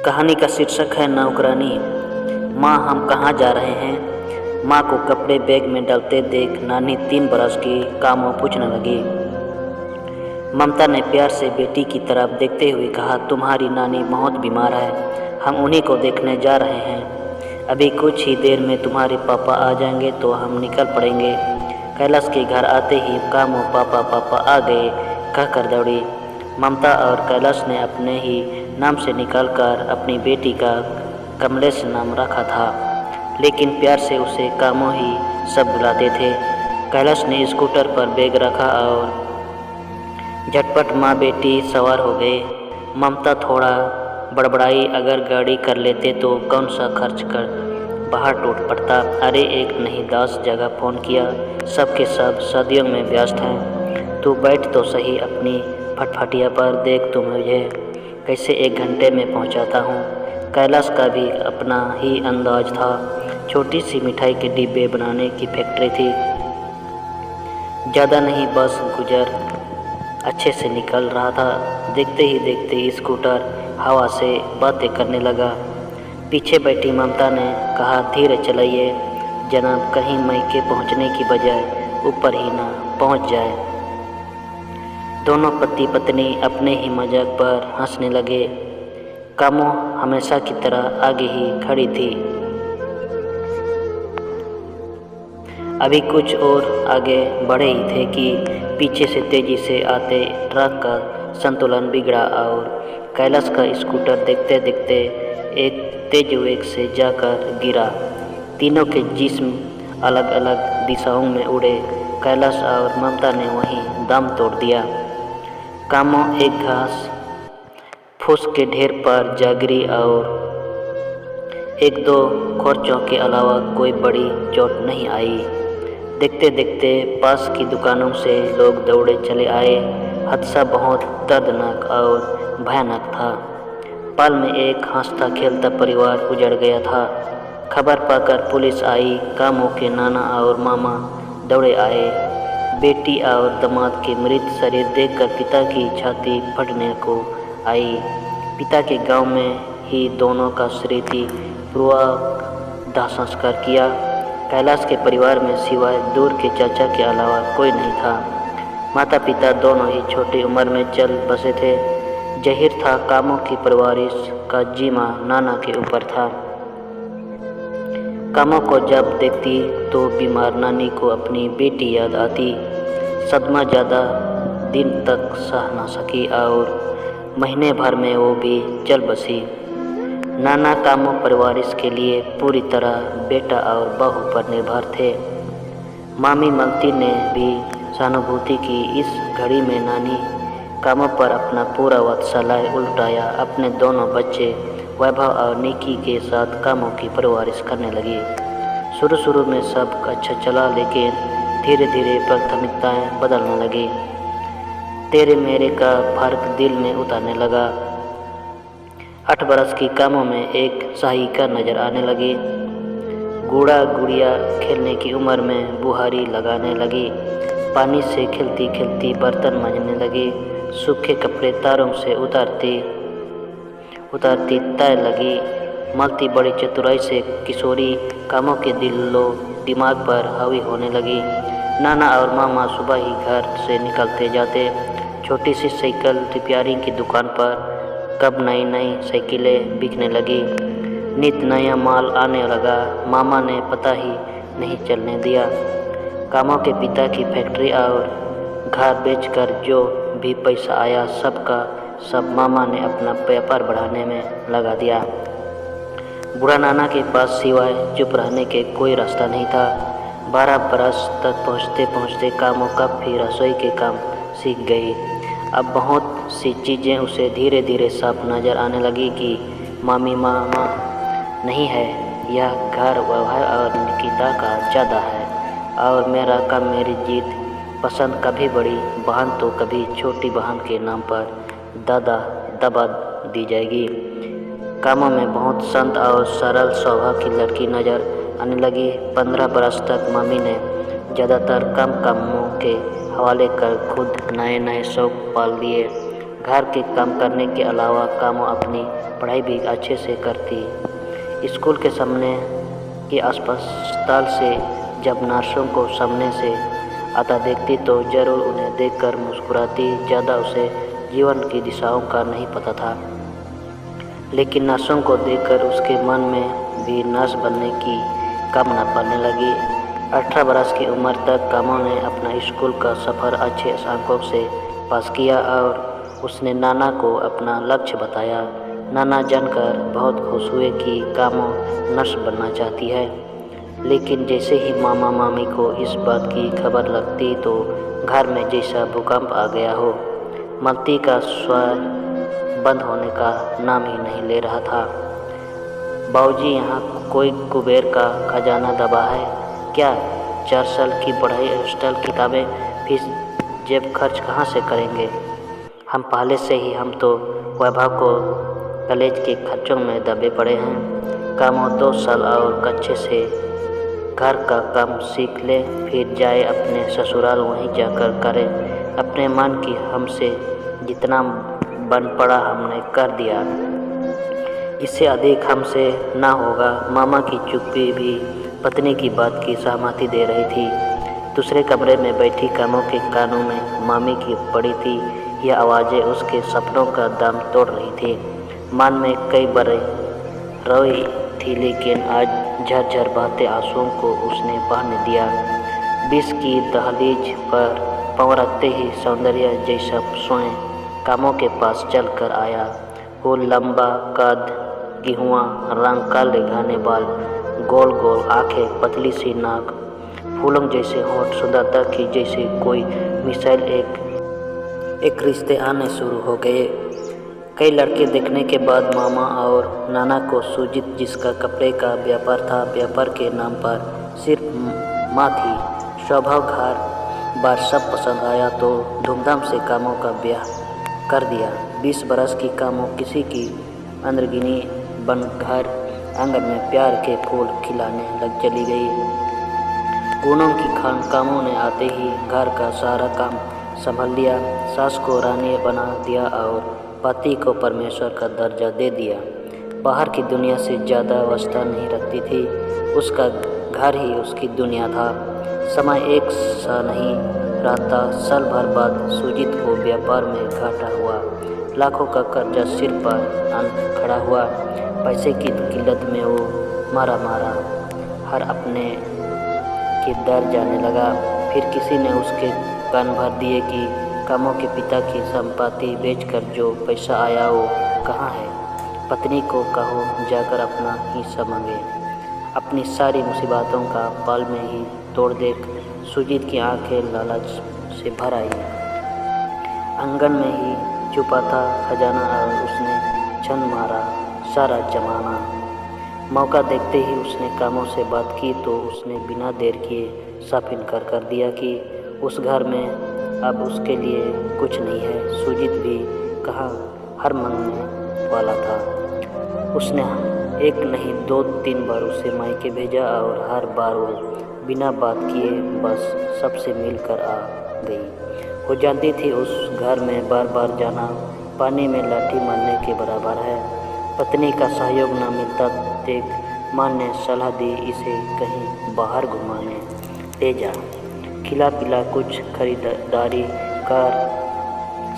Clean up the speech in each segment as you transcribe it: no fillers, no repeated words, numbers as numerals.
कहानी का शीर्षक है नौकरानी। माँ, हम कहाँ जा रहे हैं? माँ को कपड़े बैग में डालते देख नानी 3 बरस की कामों पूछने लगी। ममता ने प्यार से बेटी की तरफ देखते हुए कहा, तुम्हारी नानी बहुत बीमार है, हम उन्हीं को देखने जा रहे हैं। अभी कुछ ही देर में तुम्हारे पापा आ जाएंगे तो हम निकल पड़ेंगे। कैलाश के घर आते ही कामों पापा पापा आ गए कहकर दौड़ी। ममता और कैलाश ने अपने ही नाम से निकालकर अपनी बेटी का कमलेश नाम रखा था, लेकिन प्यार से उसे कामों ही सब बुलाते थे। कैलाश ने स्कूटर पर बैग रखा और झटपट माँ बेटी सवार हो गए। ममता थोड़ा बड़बड़ाई, अगर गाड़ी कर लेते तो कौन सा खर्च कर बाहर टूट पड़ता। अरे एक नहीं 10 जगह फ़ोन किया, सबके सब शादियों में व्यस्त हैं। तू बैठ तो सही अपनी फटफटिया पर, देख तो मुझे कैसे 1 घंटे में पहुंचाता हूं। कैलाश का भी अपना ही अंदाज था। छोटी सी मिठाई के डिब्बे बनाने की फैक्ट्री थी। ज़्यादा नहीं, बस गुजर अच्छे से निकल रहा था। देखते ही देखते स्कूटर हवा से बातें करने लगा। पीछे बैठी ममता ने कहा, धीरे चलाइए जनाब, कहीं मैके पहुंचने की बजाय ऊपर ही ना पहुंच जाए। दोनों पति पत्नी अपने ही मजाक पर हंसने लगे। कामों हमेशा की तरह आगे ही खड़ी थी। अभी कुछ और आगे बढ़े ही थे कि पीछे से तेजी से आते ट्रक का संतुलन बिगड़ा और कैलाश का स्कूटर देखते देखते एक तेज वेग से जाकर गिरा। तीनों के जिस्म अलग अलग दिशाओं में उड़े। कैलाश और ममता ने वहीं दम तोड़ दिया। कामों एक घास फूस के ढेर पर जा गिरी और 1-2 खरोंचों के अलावा कोई बड़ी चोट नहीं आई। देखते देखते पास की दुकानों से लोग दौड़े चले आए। हादसा बहुत दर्दनाक और भयानक था। पल में एक हंसता खेलता परिवार उजड़ गया था। खबर पाकर पुलिस आई। कामों के नाना और मामा दौड़े आए। बेटी और दामाद के मृत शरीर देखकर पिता की छाती फटने को आई। पिता के गांव में ही दोनों का श्रीपूर्वक दाह संस्कार किया। कैलाश के परिवार में सिवाय दूर के चाचा के अलावा कोई नहीं था। माता पिता दोनों ही छोटी उम्र में चल बसे थे। जाहिर था कामों की परवरिश का जिम्मा नाना के ऊपर था। कामों को जब देखती तो बीमार नानी को अपनी बेटी याद आती। सदमा ज़्यादा दिन तक सह न सकी और महीने भर में वो भी चल बसी। नाना कामों परवरिश के लिए पूरी तरह बेटा और बहू पर निर्भर थे। मामी ममती ने भी सहानुभूति की। इस घड़ी में नानी कामों पर अपना पूरा वात्सल्य उल्टाया। अपने दोनों बच्चे वैभव और निकी के साथ कामों की परवरिश करने लगी। शुरू में सब अच्छा चला, लेकिन धीरे धीरे प्राथमिकताएं बदलने लगी। तेरे मेरे का फर्क दिल में उतरने लगा। 8 बरस की कामों में एक सहायिका नजर आने लगी। गुड़ा गुड़िया खेलने की उम्र में बुहारी लगाने लगी। पानी से खिलती खिलती बर्तन मांजने लगी। सूखे कपड़े तारों से उतारती तय लगी। मलती बड़ी चतुराई से किशोरी कामों के दिमाग पर हावी होने लगी। नाना और मामा सुबह ही घर से निकलते जाते। छोटी सी साइकिल रिपेयरिंग की दुकान पर कब नई नई साइकिलें बिकने लगी। नित नया माल आने लगा। मामा ने पता ही नहीं चलने दिया। कामों के पिता की फैक्ट्री और घर बेचकर जो भी पैसा आया सबका सब मामा ने अपना व्यापार बढ़ाने में लगा दिया। बूढ़ा नाना के पास सिवाय चुप रहने के कोई रास्ता नहीं था। 12 बरस तक पहुँचते पहुँचते कामों कब भी रसोई के काम सीख गई। अब बहुत सी चीज़ें उसे धीरे धीरे साफ नज़र आने लगी कि मामी मामा नहीं है, यह घर व्यवहार और निकिता का ज़्यादा है और मेरा काम मेरी जीत पसंद कभी बड़ी बहन तो कभी छोटी बहन के नाम पर दबा दी जाएगी। कामों में बहुत शांत और सरल स्वभाव की लड़की नज़र आने लगी। 15 बरस तक मम्मी ने ज़्यादातर कम कामों के हवाले कर खुद नए नए शौक पाल लिए। घर के काम करने के अलावा कामों अपनी पढ़ाई भी अच्छे से करती। स्कूल के सामने के अस्पताल से जब नर्सों को सामने से आता देखती तो ज़रूर उन्हें देखकर मुस्कुराती। ज़्यादा उसे जीवन की दिशाओं का नहीं पता था, लेकिन नर्सों को देखकर उसके मन में भी नर्स बनने की कामना पलने लगी। 18 बरस की उम्र तक कामों ने अपना स्कूल का सफ़र अच्छे अंकों से पास किया और उसने नाना को अपना लक्ष्य बताया। नाना जानकर बहुत खुश हुए कि कामों नर्स बनना चाहती है, लेकिन जैसे ही मामा मामी को इस बात की खबर लगती तो घर में जैसा भूकंप आ गया हो। मालती का स्वर बंद होने का नाम ही नहीं ले रहा था। बाबूजी, यहाँ कोई कुबेर का खजाना दबा है क्या? 4 साल की पढ़ाई, हॉस्टल, किताबें, फीस, जेब खर्च कहाँ से करेंगे हम? पहले से ही हम तो वैभव को कॉलेज के खर्चों में दबे पड़े हैं। कामों 2 साल और कच्चे से घर का काम सीख ले, फिर जाए अपने ससुराल, वहीं जाकर करे अपने मन की। हमसे जितना बन पड़ा हमने कर दिया, इससे अधिक हमसे ना होगा। मामा की चुप्पी भी पत्नी की बात की सहमति दे रही थी। दूसरे कमरे में बैठी कामों के कानों में मामी की पड़ी थी यह आवाज़ें उसके सपनों का दम तोड़ रही थी। मन में कई बार रोई थी, लेकिन आज झरझर बहते आंसुओं को उसने बहने दिया। 20 की दहलीज पर पाँव रखते ही सौंदर्य जैसा स्वयं कामों के पास चल कर आया। वो लंबा कद, गेहुआ रंग, काले घने बाल, गोल गोल आंखें, पतली सी नाक, फूलों जैसे होंठ, सुंदरता की जैसे कोई मिसाइल एक रिश्ते आने शुरू हो गए। कई लड़के देखने के बाद मामा और नाना को सुजीत, जिसका कपड़े का व्यापार था, व्यापार के नाम पर सिर्फ माँ थी, स्वभाव घर बार सब पसंद आया तो धूमधाम से कामों का ब्याह कर दिया। 20 बरस की कामों किसी की अंदरगिनी बन घर आंगन में प्यार के फूल खिलाने लग चली गई। गुणों की खान कामों ने आते ही घर का सारा काम संभाल लिया। सास को रानी बना दिया और पति को परमेश्वर का दर्जा दे दिया। बाहर की दुनिया से ज़्यादा वास्ता नहीं रखती थी, उसका घर ही उसकी दुनिया था। समय एक सा नहीं रहता। साल भर बाद सुजीत को व्यापार में घाटा हुआ। लाखों का कर्जा सिर पर आन खड़ा हुआ। पैसे की किल्लत में वो मारा हर अपने के दर जाने लगा। फिर किसी ने उसके कान भर दिए कि कामों के पिता की संपत्ति बेचकर जो पैसा आया वो कहाँ है? पत्नी को कहो जाकर अपना हिस्सा मांगे। अपनी सारी मुसीबतों का पल में ही तोड़ देख सुजीत की आंखें लालच से भर आई। आंगन में ही छुपा था खजाना और उसने छन मारा सारा जमाना। मौका देखते ही उसने कामों से बात की तो उसने बिना देर किए साफ इनकार कर दिया कि उस घर में अब उसके लिए कुछ नहीं है। सुजीत भी कहाँ हर मांगने वाला था। उसने एक नहीं 2-3 बार उसे मायके भेजा और हर बार वो बिना बात किए बस सबसे मिलकर आ गई। वो जानती थी उस घर में बार बार जाना पानी में लाठी मारने के बराबर है। पत्नी का सहयोग न मिलता देख माँ ने सलाह दी, इसे कहीं बाहर घुमाने ले जा, खिला पिला कुछ खरीदारी कर,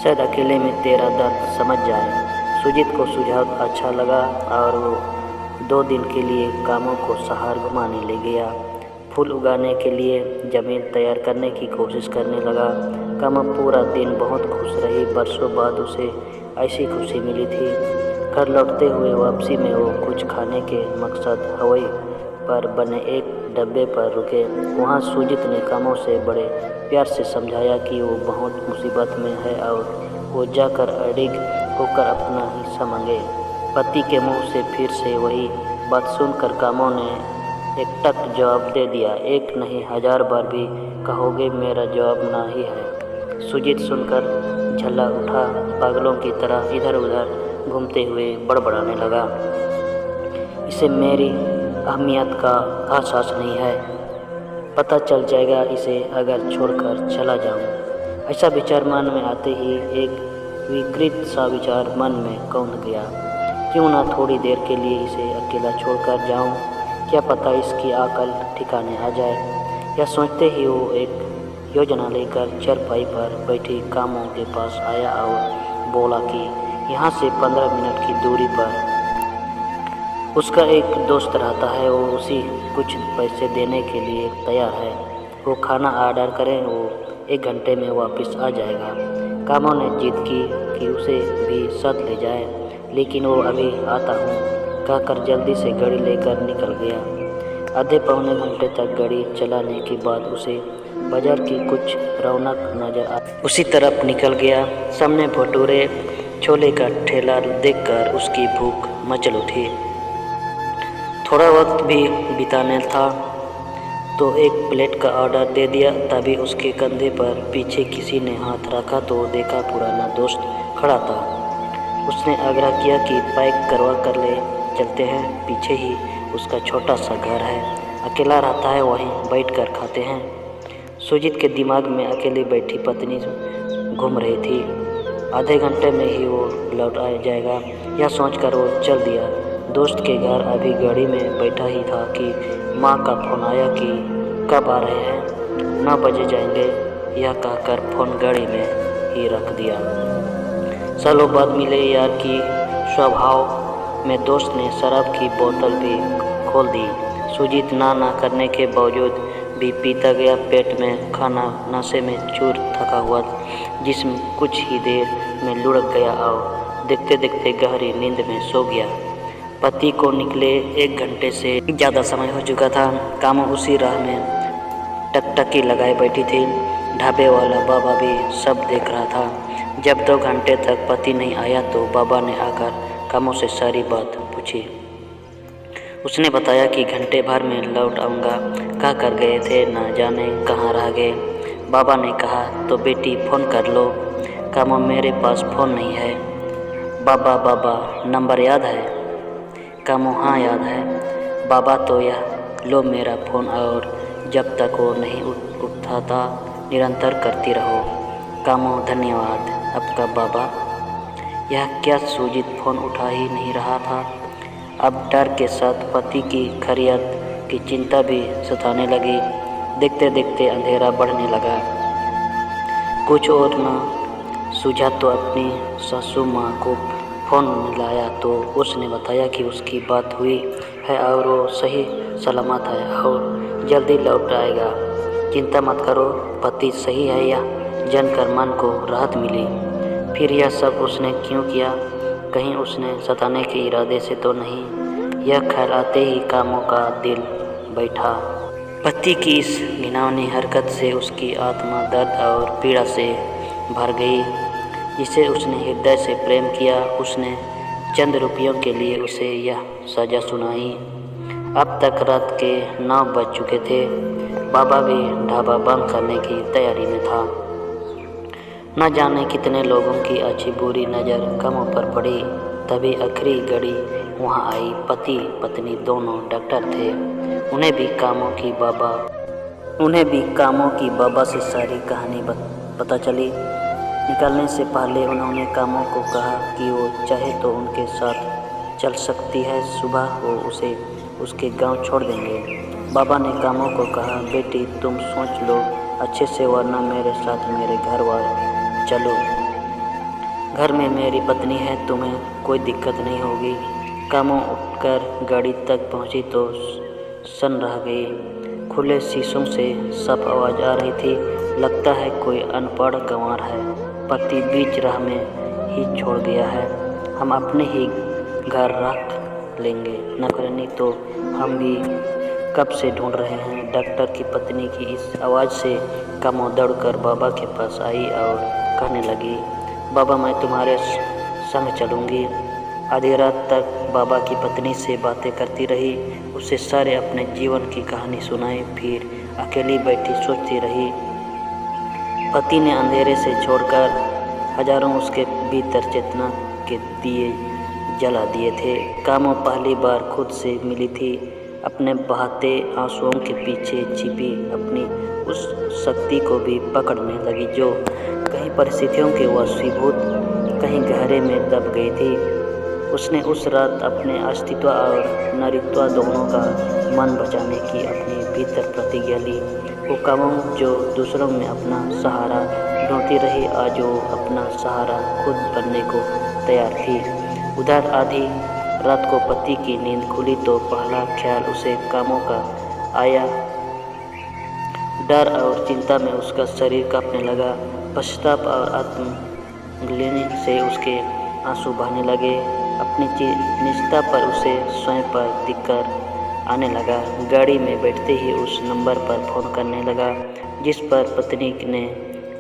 शायद अकेले में तेरा दर्द समझ जाए। सुजीत को सुझाव अच्छा लगा और वो 2 दिन के लिए कामों को शहर घुमाने ले गया। फूल उगाने के लिए ज़मीन तैयार करने की कोशिश करने लगा। कामा पूरा दिन बहुत खुश रही। बरसों बाद उसे ऐसी खुशी मिली थी। घर लौटते हुए वापसी में वो कुछ खाने के मकसद हवाई पर बने एक डब्बे पर रुके। वहाँ सुजीत ने कामों से बड़े प्यार से समझाया कि वो बहुत मुसीबत में है और वो जाकर अड़िग होकर अपना हिस्सा मांगे। पति के मुंह से फिर से वही बात सुनकर कामों ने एकटक जवाब दे दिया, एक नहीं 1000 बार भी कहोगे मेरा जवाब ना ही है। सुजीत सुनकर झल्ला उठा, पागलों की तरह इधर उधर घूमते हुए बड़बड़ाने लगा। इसे मेरी अहमियत का एहसास नहीं है, पता चल जाएगा इसे अगर छोड़कर चला जाऊं। ऐसा विचार मन में आते ही एक विकृत सा विचार मन में कौंध गया। क्यों ना थोड़ी देर के लिए इसे अकेला छोड़कर जाऊं, क्या पता इसकी अकल ठिकाने आ जाए। यह सोचते ही वो एक योजना लेकर चरपाई पर बैठी कामों के पास आया और बोला कि यहाँ से 15 मिनट की दूरी पर उसका एक दोस्त रहता है, वो उसी कुछ पैसे देने के लिए तैयार है। वो खाना ऑर्डर करें, वो 1 घंटे में वापस आ जाएगा। कामों ने जिद की कि उसे भी साथ ले जाए, लेकिन वो अभी आता हूँ कहकर जल्दी से गाड़ी लेकर निकल गया। आधे पौने घंटे तक गाड़ी चलाने के बाद उसे बाजार की कुछ रौनक नजर आ उसी तरफ निकल गया। सामने भटूरे छोले का ठेला देखकर उसकी भूख मचल उठी। थोड़ा वक्त भी बिताने था तो एक प्लेट का ऑर्डर दे दिया। तभी उसके कंधे पर पीछे किसी ने हाथ रखा तो देखा पुराना दोस्त खड़ा था। उसने आग्रह किया कि पैक करवा कर ले चलते हैं, पीछे ही उसका छोटा सा घर है, अकेला रहता है, वहीं बैठकर खाते हैं। सुजीत के दिमाग में अकेली बैठी पत्नी घूम रही थी। आधे घंटे में ही वो लौट आ जाएगा, यह सोचकर वो चल दिया। दोस्त के घर अभी गाड़ी में बैठा ही था कि माँ का फोन आया कि कब आ रहे हैं, 9 बजे जाएंगे। यह कहकर फोन गाड़ी में ही रख दिया। सालों बाद मिले यार की स्वभाव में दोस्त ने शराब की बोतल भी खोल दी। सुजीत ना करने के बावजूद भी पीता गया। पेट में खाना नशे में चूर थका हुआ जिस्म कुछ ही देर में लुढ़क गया और देखते देखते गहरी नींद में सो गया। पति को निकले 1 घंटे से ज़्यादा समय हो चुका था। कामों उसी राह में टकटकी लगाए बैठी थी। ढाबे वाला बाबा भी सब देख रहा था। जब 2 घंटे तक पति नहीं आया तो बाबा ने आकर कामों से सारी बात पूछी। उसने बताया कि घंटे भर में लौट आऊँगा कह कर गए थे, ना जाने कहाँ रह गए। बाबा ने कहा तो बेटी फ़ोन कर लो। कामों मेरे पास फ़ोन नहीं है। बाबा नंबर याद है? कामों हाँ याद है। बाबा तो यह लो मेरा फ़ोन, और जब तक वो नहीं उठाता निरंतर करती रहो। कामों धन्यवाद आपका बाबा। यह क्या सुजीत फ़ोन उठा ही नहीं रहा था। अब डर के साथ पति की खैरियत की चिंता भी सताने लगी। देखते देखते अंधेरा बढ़ने लगा। कुछ और न सूझा तो अपनी सासू माँ को फ़ोन मिलाया तो उसने बताया कि उसकी बात हुई है और वो सही सलामत है और जल्दी लौट आएगा। चिंता मत करो, पति सही है। यह जानकर मन को राहत मिली। फिर यह सब उसने क्यों किया? कहीं उसने सताने के इरादे से तो नहीं। यह ख्याल आते ही कामों का दिल बैठा। पति की इस घिनौनी हरकत से उसकी आत्मा दर्द और पीड़ा से भर गई। जिसे उसने हृदय से प्रेम किया, उसने चंद रुपयों के लिए उसे यह सज़ा सुनाई। अब तक रात के 9 बज चुके थे। बाबा भी ढाबा बंद करने की तैयारी में था। न जाने कितने लोगों की अच्छी बुरी नज़र कामों पर पड़ी। तभी आखिरी गाड़ी वहाँ आई। पति पत्नी दोनों डॉक्टर थे। उन्हें भी कामों की बाबा से सारी कहानी पता चली। निकलने से पहले उन्होंने कामों को कहा कि वो चाहे तो उनके साथ चल सकती है। सुबह वो उसे उसके गांव छोड़ देंगे। बाबा ने कामों को कहा, बेटी तुम सोच लो अच्छे से, वरना मेरे साथ मेरे घर चलो। घर में मेरी पत्नी है, तुम्हें कोई दिक्कत नहीं होगी। कामों उठकर गाड़ी तक पहुंची तो सन रह गई। खुले शीशों से साफ आवाज़ आ रही थी। लगता है कोई अनपढ़ गंवार है। पति बीच राह में ही छोड़ गया है। हम अपने ही घर रख लेंगे, नौकरानी तो हम भी कब से ढूंढ रहे हैं। डॉक्टर की पत्नी की इस आवाज़ से कामों दौड़कर बाबा के पास आई और कहने लगी, बाबा मैं तुम्हारे संग चलूँगी। आधी रात तक बाबा की पत्नी से बातें करती रही। उसे सारे अपने जीवन की कहानी सुनाई। फिर अकेली बैठी सोचती रही। पति ने अंधेरे से छोड़कर हजारों उसके भीतर चेतना के दिए जला दिए थे। कामों पहली बार खुद से मिली थी। अपने बहाते आंसुओं के पीछे छिपी अपनी उस शक्ति को भी पकड़ने लगी जो कहीं परिस्थितियों के वशीभूत, कहीं गहरे में दब गई थी। उसने उस रात अपने अस्तित्व और नारीत्व दोनों का मन बचाने की अपने भीतर प्रतिज्ञा ली। वो कामों जो दूसरों में अपना सहारा ढूंढती रही, आज वो अपना सहारा खुद बनने को तैयार थी। उधर आधी रात को पति की नींद खुली तो पहला ख्याल उसे कामों का आया। डर और चिंता में उसका शरीर कांपने लगा। पश्चाताप और आत्मग्लानि से उसके आंसू बहने लगे। अपनी निजता पर उसे स्वयं पर धिक्कार आने लगा। गाड़ी में बैठते ही उस नंबर पर फ़ोन करने लगा जिस पर पत्नी ने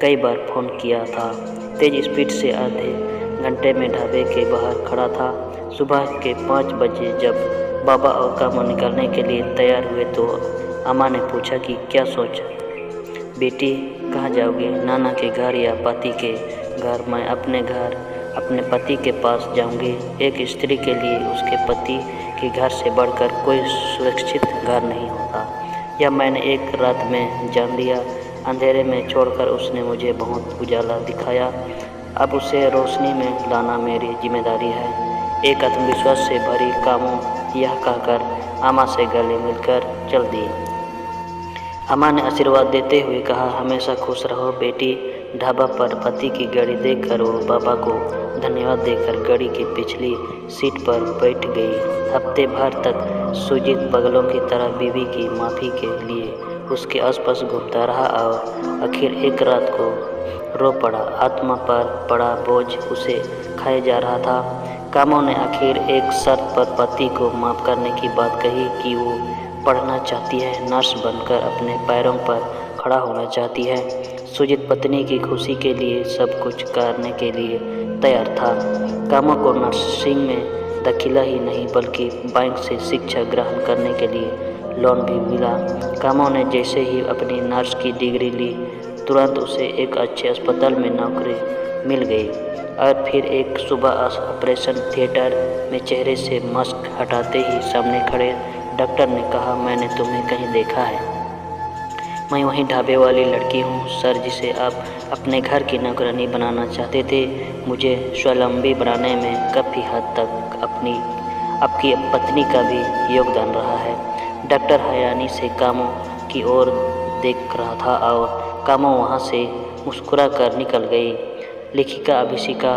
कई बार फ़ोन किया था। तेज स्पीड से आधे घंटे में ढाबे के बाहर खड़ा था। सुबह के 5 बजे जब बाबा और कामों निकलने के लिए तैयार हुए तो अम्मा ने पूछा कि क्या सोचा बेटी, कहाँ जाओगे? नाना के घर या पति के घर? मैं अपने घर, अपने पति के पास जाऊंगी। एक स्त्री के लिए उसके पति के घर से बढ़कर कोई सुरक्षित घर नहीं होता। यह मैंने एक रात में जान लिया। अंधेरे में छोड़कर उसने मुझे बहुत उजाला दिखाया। अब उसे रोशनी में लाना मेरी जिम्मेदारी है। एक आत्मविश्वास से भरी कामों यह कहकर अम्मा से गले मिलकर चल दी। अम्मा ने आशीर्वाद देते हुए कहा, हमेशा खुश रहो बेटी। ढाबा पर पति की गाड़ी देखकर वो बाबा को धन्यवाद देकर गाड़ी की पिछली सीट पर बैठ गई। हफ्ते भर तक सुजीत पागलों की तरह बीवी की माफ़ी के लिए उसके आसपास घूमता रहा और आखिर एक रात को रो पड़ा। आत्मा पर पड़ा बोझ उसे खाए जा रहा था। कामों ने आखिर एक शर्त पर पति को माफ़ करने की बात कही कि वो पढ़ना चाहती है, नर्स बनकर अपने पैरों पर खड़ा होना चाहती है। सुजीत पत्नी की खुशी के लिए सब कुछ करने के लिए तैयार था। कामों को नर्सिंग में दाखिला ही नहीं बल्कि बैंक से शिक्षा ग्रहण करने के लिए लोन भी मिला। कामों ने जैसे ही अपनी नर्स की डिग्री ली तुरंत उसे एक अच्छे अस्पताल में नौकरी मिल गई। और फिर एक सुबह ऑपरेशन थिएटर में चेहरे से मास्क हटाते ही सामने खड़े डॉक्टर ने कहा, मैंने तुम्हें कहीं देखा है। मैं वही ढाबे वाली लड़की हूँ सर, जिसे आप अपने घर की नौकरानी बनाना चाहते थे। मुझे स्वावलंबी बनाने में काफ़ी हद तक आपकी पत्नी का भी योगदान रहा है। डॉक्टर हैरानी से कामों की ओर देख रहा था और कामों वहाँ से मुस्कुरा कर निकल गई। लेखिका अभिषिका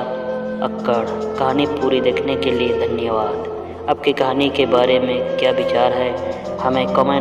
अक्कड़। कहानी पूरी देखने के लिए धन्यवाद। आपकी कहानी के बारे में क्या विचार है हमें कमेंट